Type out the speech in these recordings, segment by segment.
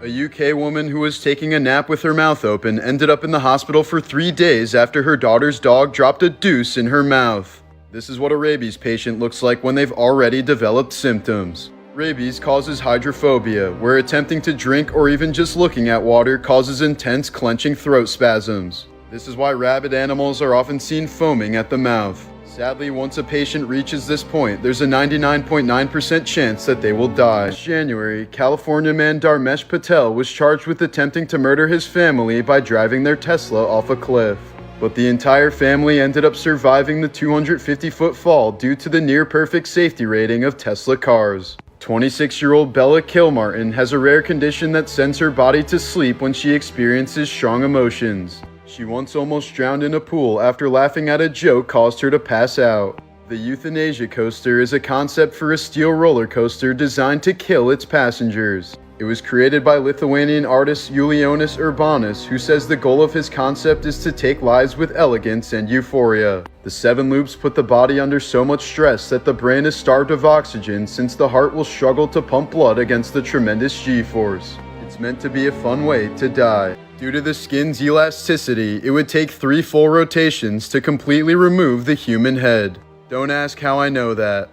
A UK woman who was taking a nap with her mouth open ended up in the hospital for 3 days after her daughter's dog dropped a deuce in her mouth. This is what a rabies patient looks like when they've already developed symptoms. Rabies causes hydrophobia, where attempting to drink or even just looking at water causes intense clenching throat spasms. This is why rabid animals are often seen foaming at the mouth. Sadly, once a patient reaches this point, there's a 99.9% chance that they will die. This January, California man Dharmesh Patel was charged with attempting to murder his family by driving their Tesla off a cliff. But the entire family ended up surviving the 250-foot fall due to the near-perfect safety rating of Tesla cars. 26-year-old Bella Kilmartin has a rare condition that sends her body to sleep when she experiences strong emotions. She once almost drowned in a pool after laughing at a joke caused her to pass out. The euthanasia coaster is a concept for a steel roller coaster designed to kill its passengers. It was created by Lithuanian artist Julijonas Urbanas, who says the goal of his concept is to take lives with elegance and euphoria. The 7 loops put the body under so much stress that the brain is starved of oxygen, since the heart will struggle to pump blood against the tremendous G-force. It's meant to be a fun way to die. Due to the skin's elasticity, it would take 3 full rotations to completely remove the human head. Don't ask how I know that.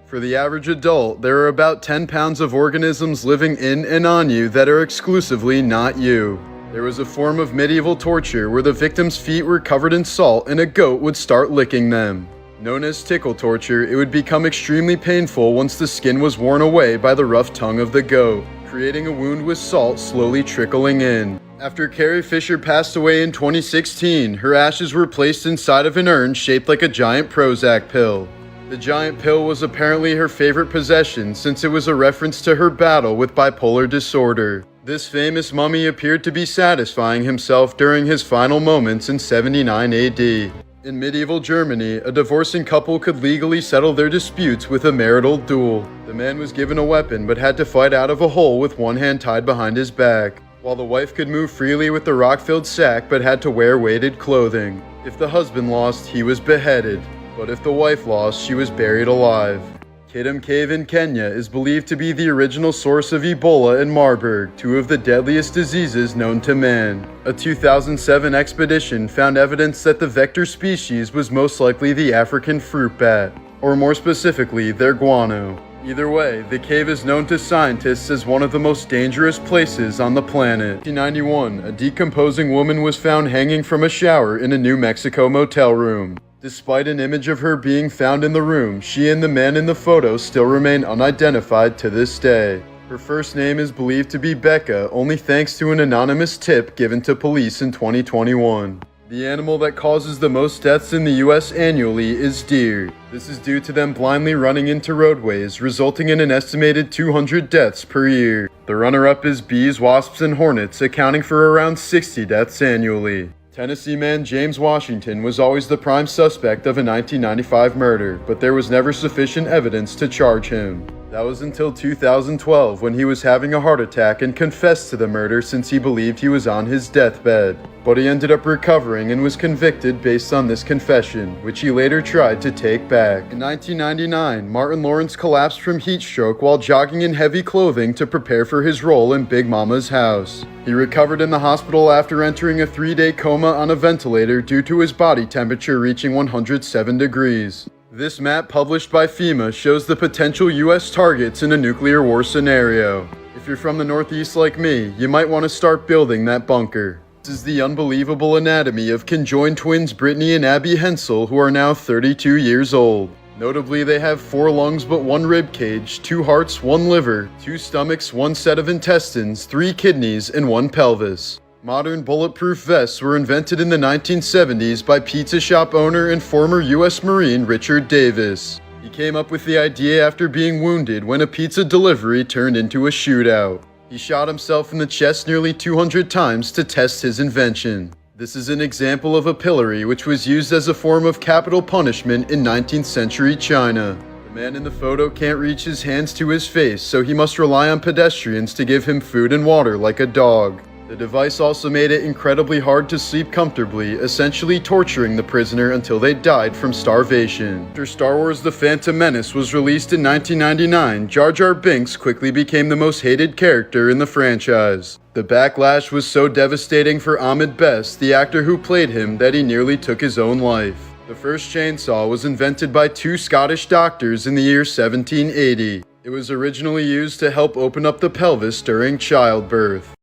For the average adult, there are about 10 pounds of organisms living in and on you that are exclusively not you. There was a form of medieval torture where the victim's feet were covered in salt and a goat would start licking them. Known as tickle torture, it would become extremely painful once the skin was worn away by the rough tongue of the goat, creating a wound with salt slowly trickling in. After Carrie Fisher passed away in 2016, her ashes were placed inside of an urn shaped like a giant Prozac pill. The giant pill was apparently her favorite possession, since it was a reference to her battle with bipolar disorder. This famous mummy appeared to be satisfying himself during his final moments in 79 AD. In medieval Germany, a divorcing couple could legally settle their disputes with a marital duel. The man was given a weapon but had to fight out of a hole with one hand tied behind his back, while the wife could move freely with the rock-filled sack but had to wear weighted clothing. If the husband lost, he was beheaded, but if the wife lost, she was buried alive. Kidum Cave in Kenya is believed to be the original source of Ebola and Marburg, 2 of the deadliest diseases known to man. A 2007 expedition found evidence that the vector species was most likely the African fruit bat, or more specifically, their guano. Either way, the cave is known to scientists as one of the most dangerous places on the planet. In 1991, a decomposing woman was found hanging from a shower in a New Mexico motel room. Despite an image of her being found in the room, she and the man in the photo still remain unidentified to this day. Her first name is believed to be Becca, only thanks to an anonymous tip given to police in 2021. The animal that causes the most deaths in the US annually is deer. This is due to them blindly running into roadways, resulting in an estimated 200 deaths per year. The runner-up is bees, wasps, and hornets, accounting for around 60 deaths annually. Tennessee man James Washington was always the prime suspect of a 1995 murder, but there was never sufficient evidence to charge him. That was until 2012, when he was having a heart attack and confessed to the murder since he believed he was on his deathbed. But he ended up recovering and was convicted based on this confession, which he later tried to take back. In 1999, Martin Lawrence collapsed from heat stroke while jogging in heavy clothing to prepare for his role in Big Mama's House. He recovered in the hospital after entering a 3-day coma on a ventilator due to his body temperature reaching 107 degrees. This map published by FEMA shows the potential US targets in a nuclear war scenario. If you're from the Northeast like me, you might want to start building that bunker. This is the unbelievable anatomy of conjoined twins Brittany and Abby Hensel, who are now 32 years old. Notably, they have 4 lungs but 1 rib cage, 2 hearts, 1 liver, 2 stomachs, 1 set of intestines, 3 kidneys, and 1 pelvis. Modern bulletproof vests were invented in the 1970s by pizza shop owner and former U.S. Marine Richard Davis. He came up with the idea after being wounded when a pizza delivery turned into a shootout. He shot himself in the chest nearly 200 times to test his invention. This is an example of a pillory which was used as a form of capital punishment in 19th century China. The man in the photo can't reach his hands to his face, so he must rely on pedestrians to give him food and water like a dog. The device also made it incredibly hard to sleep comfortably, essentially torturing the prisoner until they died from starvation. After Star Wars The Phantom Menace was released in 1999, Jar Jar Binks quickly became the most hated character in the franchise. The backlash was so devastating for Ahmed Best, the actor who played him, that he nearly took his own life. The first chainsaw was invented by two Scottish doctors in the year 1780. It was originally used to help open up the pelvis during childbirth.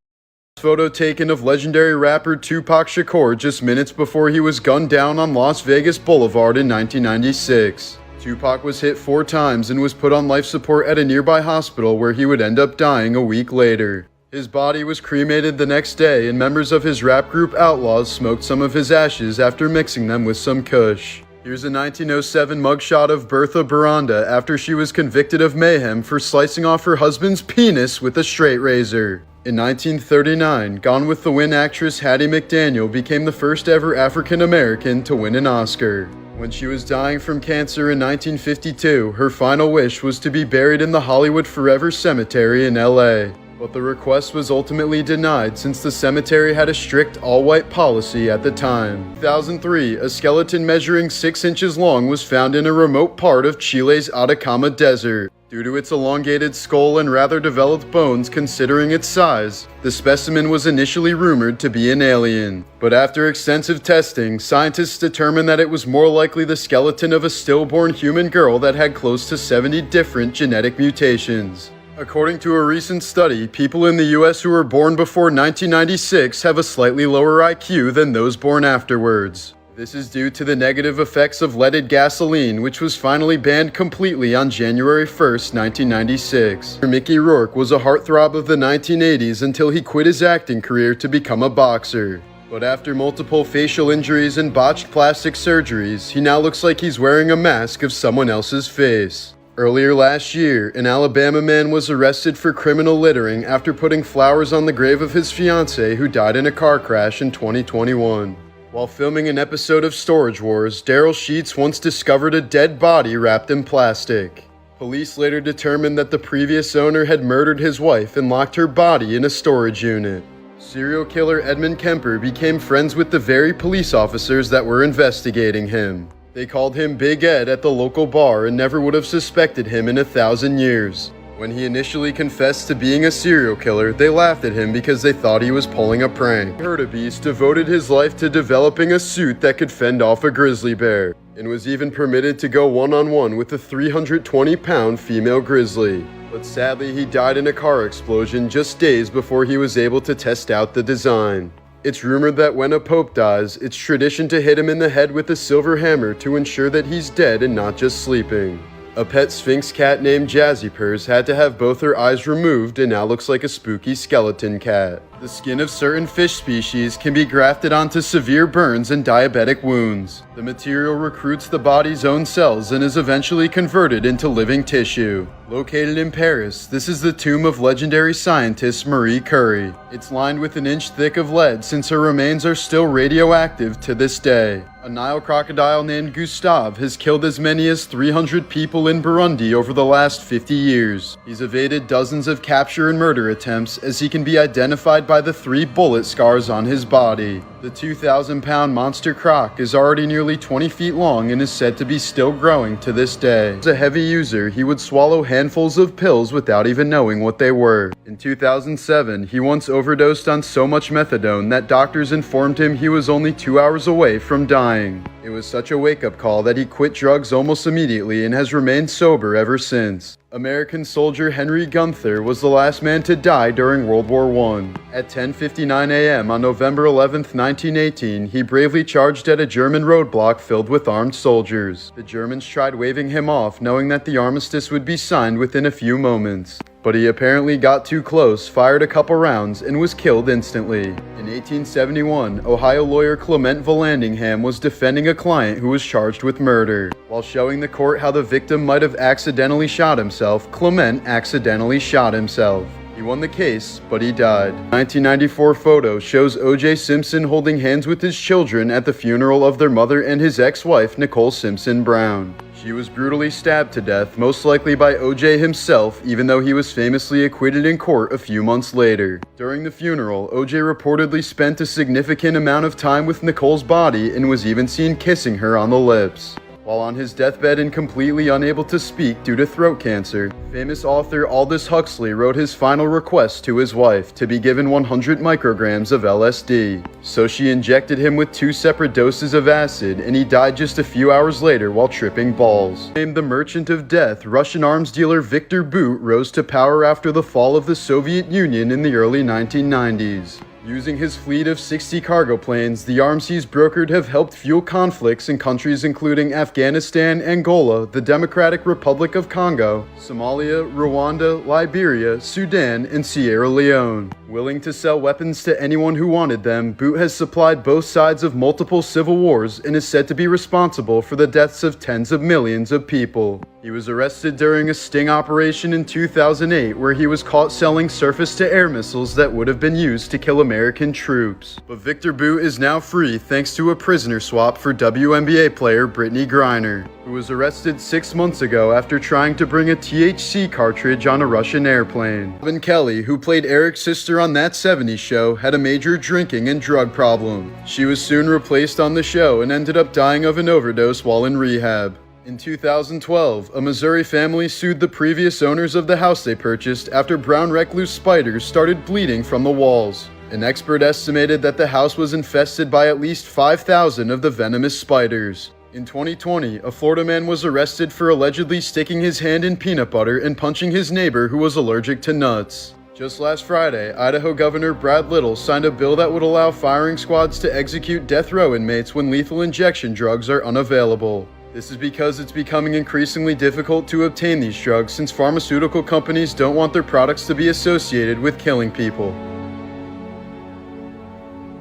Photo taken of legendary rapper Tupac Shakur just minutes before he was gunned down on Las Vegas Boulevard in 1996. Tupac was hit 4 times and was put on life support at a nearby hospital where he would end up dying a week later. His body was cremated the next day, and members of his rap group Outlaws smoked some of his ashes after mixing them with some kush. Here's a 1907 mugshot of Bertha Baranda after she was convicted of mayhem for slicing off her husband's penis with a straight razor. In 1939, Gone with the Wind actress Hattie McDaniel became the first ever African American to win an Oscar. When she was dying from cancer in 1952, her final wish was to be buried in the Hollywood Forever Cemetery in LA. But the request was ultimately denied since the cemetery had a strict all-white policy at the time. In 2003, a skeleton measuring 6 inches long was found in a remote part of Chile's Atacama Desert. Due to its elongated skull and rather developed bones considering its size, the specimen was initially rumored to be an alien. But after extensive testing, scientists determined that it was more likely the skeleton of a stillborn human girl that had close to 70 different genetic mutations. According to a recent study, people in the US who were born before 1996 have a slightly lower IQ than those born afterwards. This is due to the negative effects of leaded gasoline, which was finally banned completely on January 1st, 1996. Mickey Rourke was a heartthrob of the 1980s until he quit his acting career to become a boxer. But after multiple facial injuries and botched plastic surgeries, he now looks like he's wearing a mask of someone else's face. Earlier last year, an Alabama man was arrested for criminal littering after putting flowers on the grave of his fiancée who died in a car crash in 2021. While filming an episode of Storage Wars, Daryl Sheets once discovered a dead body wrapped in plastic. Police later determined that the previous owner had murdered his wife and locked her body in a storage unit. Serial killer Edmund Kemper became friends with the very police officers that were investigating him. They called him Big Ed at the local bar and never would have suspected him in 1,000 years. When he initially confessed to being a serial killer, they laughed at him because they thought he was pulling a prank. Herdebeest devoted his life to developing a suit that could fend off a grizzly bear, and was even permitted to go one-on-one with a 320-pound female grizzly. But sadly, he died in a car explosion just days before he was able to test out the design. It's rumored that when a pope dies, it's tradition to hit him in the head with a silver hammer to ensure that he's dead and not just sleeping. A pet Sphinx cat named Jazzy Purrs had to have both her eyes removed and now looks like a spooky skeleton cat. The skin of certain fish species can be grafted onto severe burns and diabetic wounds. The material recruits the body's own cells and is eventually converted into living tissue. Located in Paris, this is the tomb of legendary scientist Marie Curie. It's lined with an inch thick of lead since her remains are still radioactive to this day. A Nile crocodile named Gustave has killed as many as 300 people in Burundi over the last 50 years. He's evaded dozens of capture and murder attempts as he can be identified by the 3 bullet scars on his body. The 2,000-pound monster croc is already nearly 20 feet long and is said to be still growing to this day. As a heavy user, he would swallow handfuls of pills without even knowing what they were. In 2007, he once overdosed on so much methadone that doctors informed him he was only 2 hours away from dying. It was such a wake-up call that he quit drugs almost immediately and has remained sober ever since. American soldier Henry Gunther was the last man to die during World War I. At 10:59 a.m. on November 11, 1918, he bravely charged at a German roadblock filled with armed soldiers. The Germans tried waving him off, knowing that the armistice would be signed within a few moments. But he apparently got too close, fired a couple rounds, and was killed instantly. In 1871, Ohio lawyer Clement Vallandigham was defending a client who was charged with murder. While showing the court how the victim might have accidentally shot himself, Clement accidentally shot himself. He won the case, but he died. 1994 photo shows O.J. Simpson holding hands with his children at the funeral of their mother and his ex-wife, Nicole Simpson Brown. She was brutally stabbed to death, most likely by OJ himself, even though he was famously acquitted in court a few months later. During the funeral, OJ reportedly spent a significant amount of time with Nicole's body and was even seen kissing her on the lips. While on his deathbed and completely unable to speak due to throat cancer, famous author Aldous Huxley wrote his final request to his wife to be given 100 micrograms of LSD. So she injected him with 2 separate doses of acid, and he died just a few hours later while tripping balls. Named the Merchant of Death, Russian arms dealer Viktor Bout rose to power after the fall of the Soviet Union in the early 1990s. Using his fleet of 60 cargo planes, the arms he's brokered have helped fuel conflicts in countries including Afghanistan, Angola, the Democratic Republic of Congo, Somalia, Rwanda, Liberia, Sudan, and Sierra Leone. Willing to sell weapons to anyone who wanted them, Bout has supplied both sides of multiple civil wars and is said to be responsible for the deaths of tens of millions of people. He was arrested during a sting operation in 2008 where he was caught selling surface-to-air missiles that would have been used to kill American troops. But Viktor Bout is now free thanks to a prisoner swap for WNBA player Brittany Griner, who was arrested 6 months ago after trying to bring a THC cartridge on a Russian airplane. Robin Kelly, who played Eric's sister on That 70s Show, had a major drinking and drug problem. She was soon replaced on the show and ended up dying of an overdose while in rehab. In 2012, a Missouri family sued the previous owners of the house they purchased after brown recluse spiders started bleeding from the walls. An expert estimated that the house was infested by at least 5,000 of the venomous spiders. In 2020, a Florida man was arrested for allegedly sticking his hand in peanut butter and punching his neighbor who was allergic to nuts. Just last Friday, Idaho Governor Brad Little signed a bill that would allow firing squads to execute death row inmates when lethal injection drugs are unavailable. This is because it's becoming increasingly difficult to obtain these drugs since pharmaceutical companies don't want their products to be associated with killing people.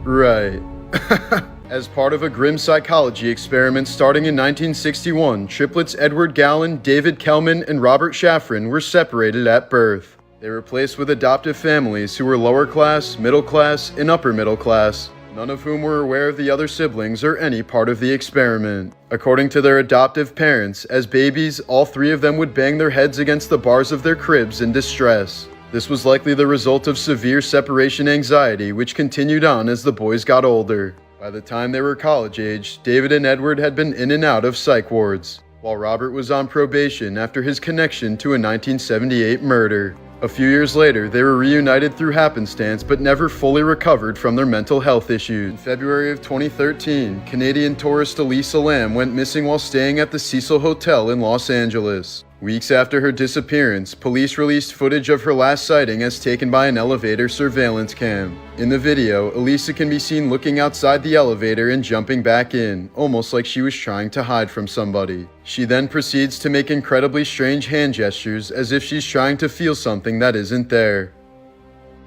Right. As part of a grim psychology experiment starting in 1961, triplets Edward Gallen, David Kelman, and Robert Shafran were separated at birth. They were placed with adoptive families who were lower class, middle class, and upper middle class, none of whom were aware of the other siblings or any part of the experiment. According to their adoptive parents, as babies, all 3 of them would bang their heads against the bars of their cribs in distress. This was likely the result of severe separation anxiety, which continued on as the boys got older. By the time they were college age, David and Edward had been in and out of psych wards, while Robert was on probation after his connection to a 1978 murder. A few years later, they were reunited through happenstance but never fully recovered from their mental health issues. In February of 2013, Canadian tourist Elisa Lam went missing while staying at the Cecil Hotel in Los Angeles. Weeks after her disappearance, police released footage of her last sighting as taken by an elevator surveillance cam. In the video, Elisa can be seen looking outside the elevator and jumping back in, almost like she was trying to hide from somebody. She then proceeds to make incredibly strange hand gestures as if she's trying to feel something that isn't there.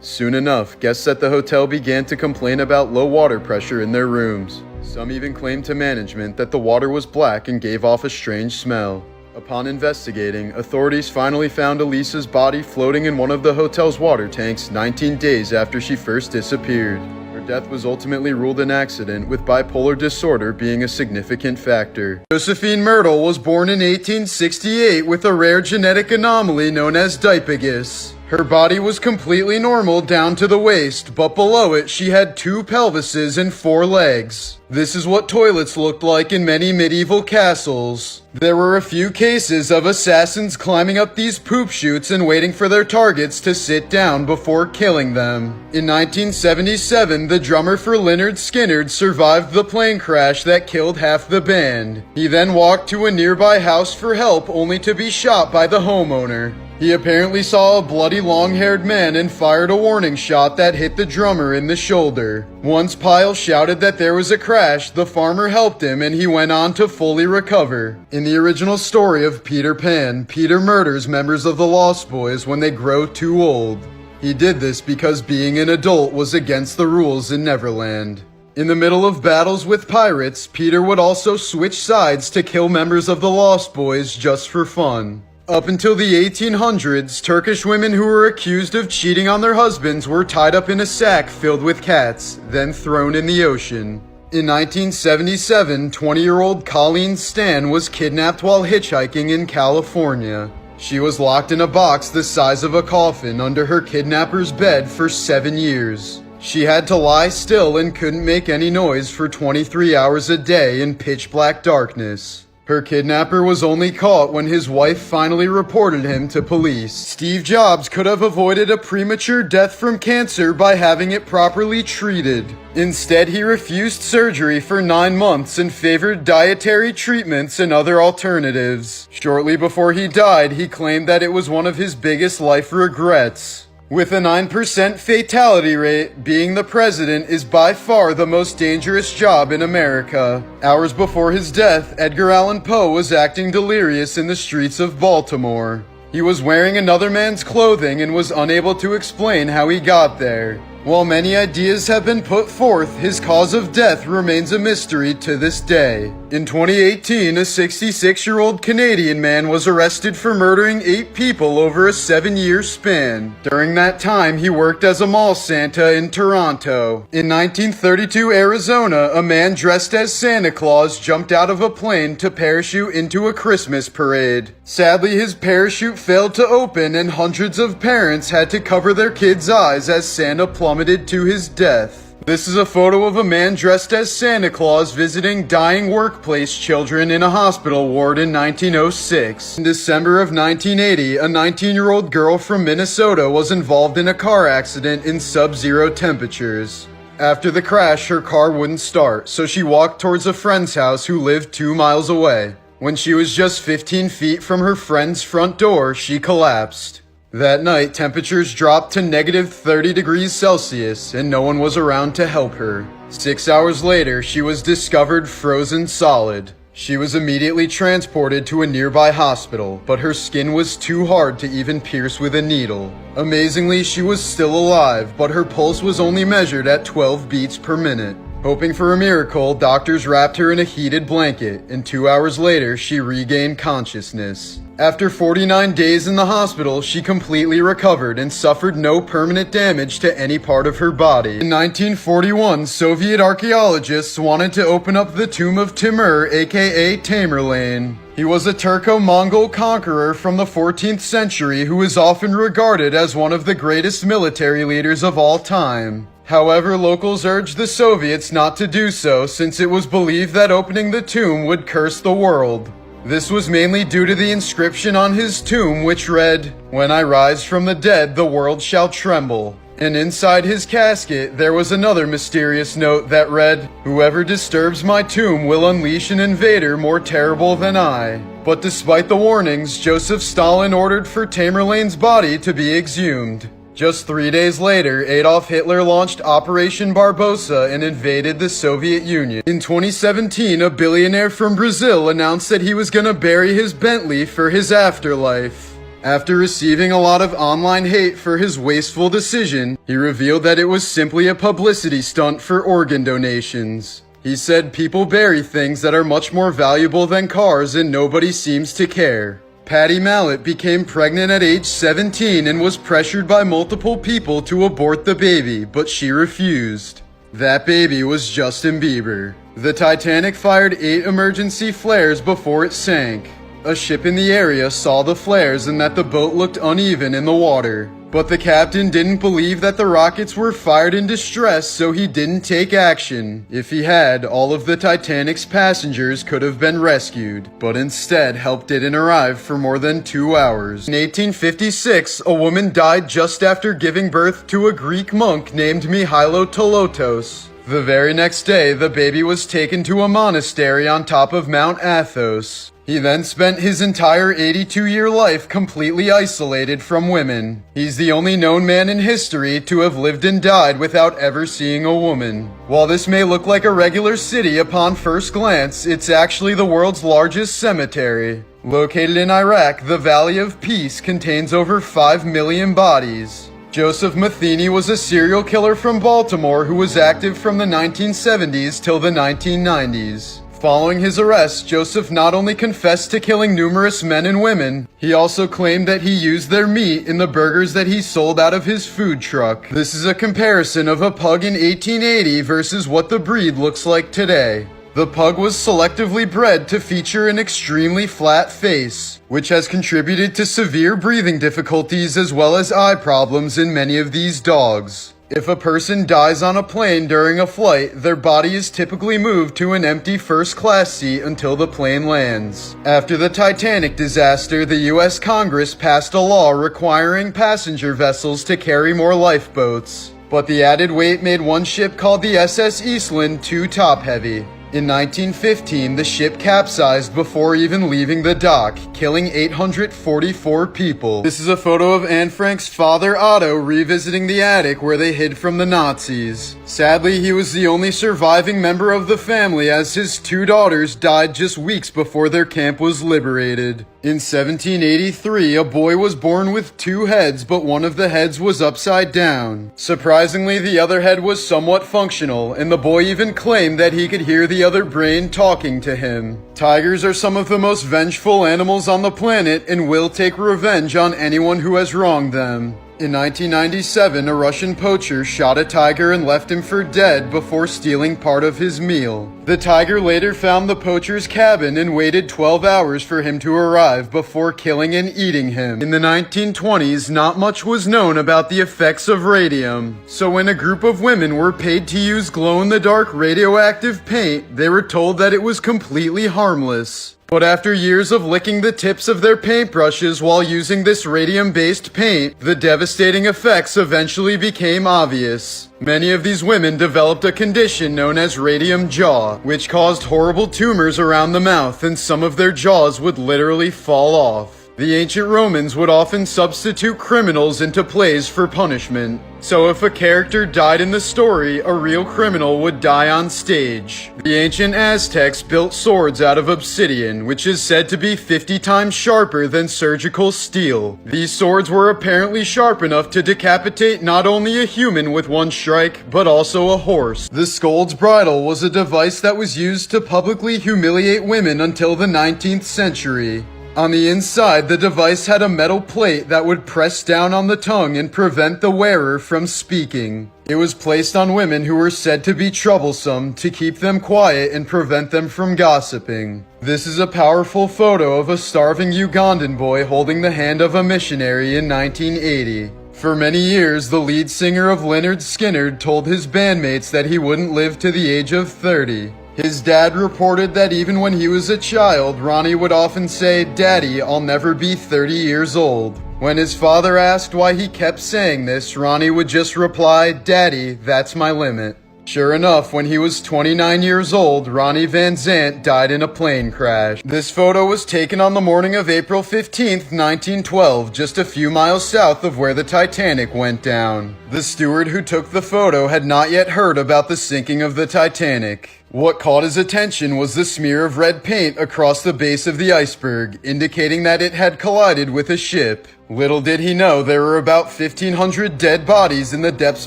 Soon enough, guests at the hotel began to complain about low water pressure in their rooms. Some even claimed to management that the water was black and gave off a strange smell. Upon investigating, authorities finally found Elisa's body floating in one of the hotel's water tanks 19 days after she first disappeared. Her death was ultimately ruled an accident, with bipolar disorder being a significant factor. Josephine Myrtle was born in 1868 with a rare genetic anomaly known as diphagus. Her body was completely normal down to the waist, but below it she had 2 pelvises and 4 legs. This is what toilets looked like in many medieval castles. There were a few cases of assassins climbing up these poop chutes and waiting for their targets to sit down before killing them. In 1977, the drummer for Lynyrd Skynyrd survived the plane crash that killed half the band. He then walked to a nearby house for help only to be shot by the homeowner. He apparently saw a bloody long-haired man and fired a warning shot that hit the drummer in the shoulder. Once Pyle shouted that there was a crash, the farmer helped him and he went on to fully recover. In the original story of Peter Pan, Peter murders members of the Lost Boys when they grow too old. He did this because being an adult was against the rules in Neverland. In the middle of battles with pirates, Peter would also switch sides to kill members of the Lost Boys just for fun. Up until the 1800s, Turkish women who were accused of cheating on their husbands were tied up in a sack filled with cats, then thrown in the ocean. In 1977, 20-year-old Colleen Stan was kidnapped while hitchhiking in California. She was locked in a box the size of a coffin under her kidnapper's bed for 7 years. She had to lie still and couldn't make any noise for 23 hours a day in pitch-black darkness. Her kidnapper was only caught when his wife finally reported him to police. Steve Jobs could have avoided a premature death from cancer by having it properly treated. Instead, he refused surgery for 9 months and favored dietary treatments and other alternatives. Shortly before he died, he claimed that it was one of his biggest life regrets. With a 9% fatality rate, being the president is by far the most dangerous job in America. Hours before his death, Edgar Allan Poe was acting delirious in the streets of Baltimore. He was wearing another man's clothing and was unable to explain how he got there. While many ideas have been put forth, his cause of death remains a mystery to this day. In 2018, a 66-year-old Canadian man was arrested for murdering 8 people over a 7-year span. During that time, he worked as a mall Santa in Toronto. In 1932 Arizona, a man dressed as Santa Claus jumped out of a plane to parachute into a Christmas parade. Sadly, his parachute failed to open and hundreds of parents had to cover their kids' eyes as Santa plummeted to his death. This is a photo of a man dressed as Santa Claus visiting dying workplace children in a hospital ward in 1906. In December of 1980, a 19-year-old girl from Minnesota was involved in a car accident in sub-zero temperatures. After the crash, her car wouldn't start, so she walked towards a friend's house who lived 2 miles away. When she was just 15 feet from her friend's front door, she collapsed. That night, temperatures dropped to -30 degrees Celsius, and no one was around to help her. 6 hours later, she was discovered frozen solid. She was immediately transported to a nearby hospital, but her skin was too hard to even pierce with a needle. Amazingly, she was still alive, but her pulse was only measured at 12 beats per minute. Hoping for a miracle, doctors wrapped her in a heated blanket, and 2 hours later, she regained consciousness. After 49 days in the hospital, she completely recovered and suffered no permanent damage to any part of her body. In 1941, Soviet archaeologists wanted to open up the tomb of Timur, aka Tamerlane. He was a Turco-Mongol conqueror from the 14th century who is often regarded as one of the greatest military leaders of all time. However, locals urged the Soviets not to do so since it was believed that opening the tomb would curse the world. This was mainly due to the inscription on his tomb which read, "When I rise from the dead, the world shall tremble." And inside his casket, there was another mysterious note that read, "Whoever disturbs my tomb will unleash an invader more terrible than I." But despite the warnings, Joseph Stalin ordered for Tamerlane's body to be exhumed. Just 3 days later, Adolf Hitler launched Operation Barbarossa and invaded the Soviet Union. In 2017, a billionaire from Brazil announced that he was gonna bury his Bentley for his afterlife. After receiving a lot of online hate for his wasteful decision, he revealed that it was simply a publicity stunt for organ donations. He said people bury things that are much more valuable than cars and nobody seems to care. Patty Mallet became pregnant at age 17 and was pressured by multiple people to abort the baby, but she refused. That baby was Justin Bieber. The Titanic fired 8 emergency flares before it sank. A ship in the area saw the flares and that the boat looked uneven in the water. But the captain didn't believe that the rockets were fired in distress, so he didn't take action. If he had, all of the Titanic's passengers could have been rescued, but instead help didn't arrive for more than 2 hours. In 1856, a woman died just after giving birth to a Greek monk named Mihailo Tolotos. The very next day, the baby was taken to a monastery on top of Mount Athos. He then spent his entire 82-year life completely isolated from women. He's the only known man in history to have lived and died without ever seeing a woman. While this may look like a regular city upon first glance, it's actually the world's largest cemetery. Located in Iraq, the Valley of Peace contains over 5 million bodies. Joseph Matheny was a serial killer from Baltimore who was active from the 1970s till the 1990s. Following his arrest, Joseph not only confessed to killing numerous men and women, he also claimed that he used their meat in the burgers that he sold out of his food truck. This is a comparison of a pug in 1880 versus what the breed looks like today. The pug was selectively bred to feature an extremely flat face, which has contributed to severe breathing difficulties as well as eye problems in many of these dogs. If a person dies on a plane during a flight, their body is typically moved to an empty first-class seat until the plane lands. After the Titanic disaster, the U.S. Congress passed a law requiring passenger vessels to carry more lifeboats, but the added weight made one ship called the SS Eastland too top-heavy. In 1915, the ship capsized before even leaving the dock, killing 844 people. This is a photo of Anne Frank's father, Otto, revisiting the attic where they hid from the Nazis. Sadly, he was the only surviving member of the family as his two daughters died just weeks before their camp was liberated. In 1783, a boy was born with two heads, but one of the heads was upside down. Surprisingly, the other head was somewhat functional, and the boy even claimed that he could hear the other brain talking to him. Tigers are some of the most vengeful animals on the planet and will take revenge on anyone who has wronged them. In 1997, a Russian poacher shot a tiger and left him for dead before stealing part of his meal. The tiger later found the poacher's cabin and waited 12 hours for him to arrive before killing and eating him. In the 1920s, not much was known about the effects of radium. So when a group of women were paid to use glow-in-the-dark radioactive paint, they were told that it was completely harmless. But after years of licking the tips of their paintbrushes while using this radium-based paint, the devastating effects eventually became obvious. Many of these women developed a condition known as radium jaw, which caused horrible tumors around the mouth, and some of their jaws would literally fall off. The ancient Romans would often substitute criminals into plays for punishment. So if a character died in the story, a real criminal would die on stage. The ancient Aztecs built swords out of obsidian, which is said to be 50 times sharper than surgical steel. These swords were apparently sharp enough to decapitate not only a human with one strike, but also a horse. The scold's bridle was a device that was used to publicly humiliate women until the 19th century. On the inside, the device had a metal plate that would press down on the tongue and prevent the wearer from speaking. It was placed on women who were said to be troublesome to keep them quiet and prevent them from gossiping. This is a powerful photo of a starving Ugandan boy holding the hand of a missionary in 1980. For many years, the lead singer of Lynyrd Skynyrd told his bandmates that he wouldn't live to the age of 30. His dad reported that even when he was a child, Ronnie would often say, "Daddy, I'll never be 30 years old." When his father asked why he kept saying this, Ronnie would just reply, "Daddy, that's my limit." Sure enough, when he was 29 years old, Ronnie Van Zant died in a plane crash. This photo was taken on the morning of April 15th, 1912, just a few miles south of where the Titanic went down. The steward who took the photo had not yet heard about the sinking of the Titanic. What caught his attention was the smear of red paint across the base of the iceberg, indicating that it had collided with a ship. Little did he know there were about 1,500 dead bodies in the depths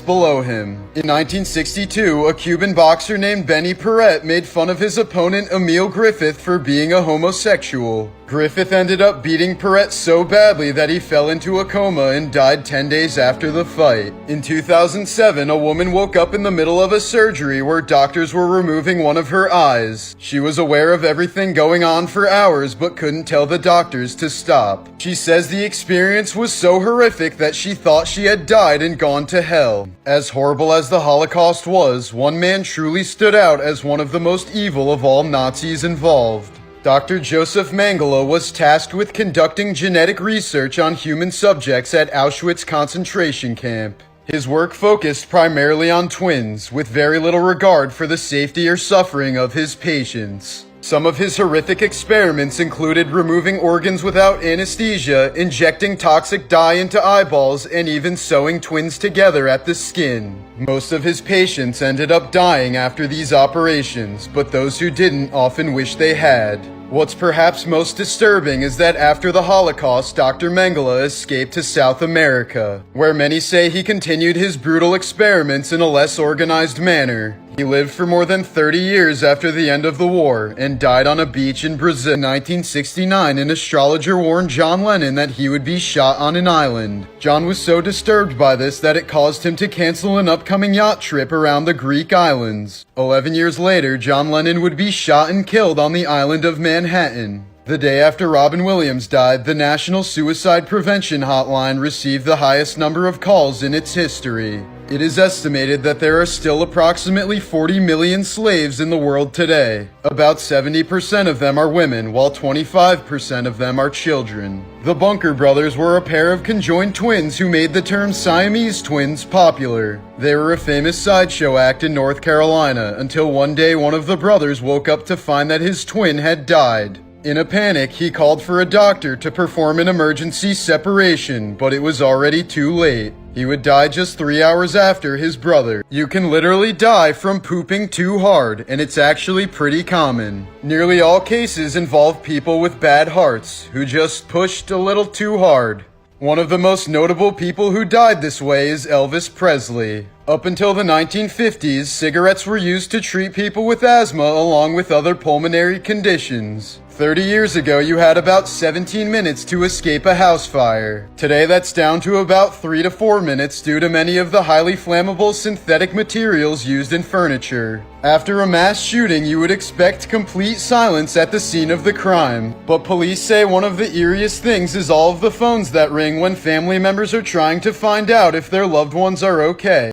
below him. In 1962, a Cuban boxer named Benny Perret made fun of his opponent Emil Griffith for being a homosexual. Griffith ended up beating Perret so badly that he fell into a coma and died 10 days after the fight. In 2007, a woman woke up in the middle of a surgery where doctors were removing one of her eyes. She was aware of everything going on for hours but couldn't tell the doctors to stop. She says the experience was so horrific that she thought she had died and gone to hell. As horrible as the Holocaust was, one man truly stood out as one of the most evil of all Nazis involved. Dr. Joseph Mengele was tasked with conducting genetic research on human subjects at Auschwitz concentration camp. His work focused primarily on twins, with very little regard for the safety or suffering of his patients. Some of his horrific experiments included removing organs without anesthesia, injecting toxic dye into eyeballs, and even sewing twins together at the skin. Most of his patients ended up dying after these operations, but those who didn't often wished they had. What's perhaps most disturbing is that after the Holocaust, Dr. Mengele escaped to South America, where many say he continued his brutal experiments in a less organized manner. He lived for more than 30 years after the end of the war and died on a beach in Brazil. In 1969, an astrologer warned John Lennon that he would be shot on an island. John was so disturbed by this that it caused him to cancel an upcoming yacht trip around the Greek islands. 11 years later, John Lennon would be shot and killed on the island of Manhattan. The day after Robin Williams died, the National Suicide Prevention Hotline received the highest number of calls in its history. It is estimated that there are still approximately 40 million slaves in the world today. About 70% of them are women, while 25% of them are children. The Bunker brothers were a pair of conjoined twins who made the term Siamese twins popular. They were a famous sideshow act in North Carolina until one day one of the brothers woke up to find that his twin had died. In a panic, he called for a doctor to perform an emergency separation, but it was already too late. He would die just 3 hours after his brother. You can literally die from pooping too hard, and it's actually pretty common. Nearly all cases involve people with bad hearts, who just pushed a little too hard. One of the most notable people who died this way is Elvis Presley. Up until the 1950s, cigarettes were used to treat people with asthma along with other pulmonary conditions. 30 years ago, you had about 17 minutes to escape a house fire. Today, that's down to about 3 to 4 minutes due to many of the highly flammable synthetic materials used in furniture. After a mass shooting, you would expect complete silence at the scene of the crime. But police say one of the eeriest things is all of the phones that ring when family members are trying to find out if their loved ones are okay.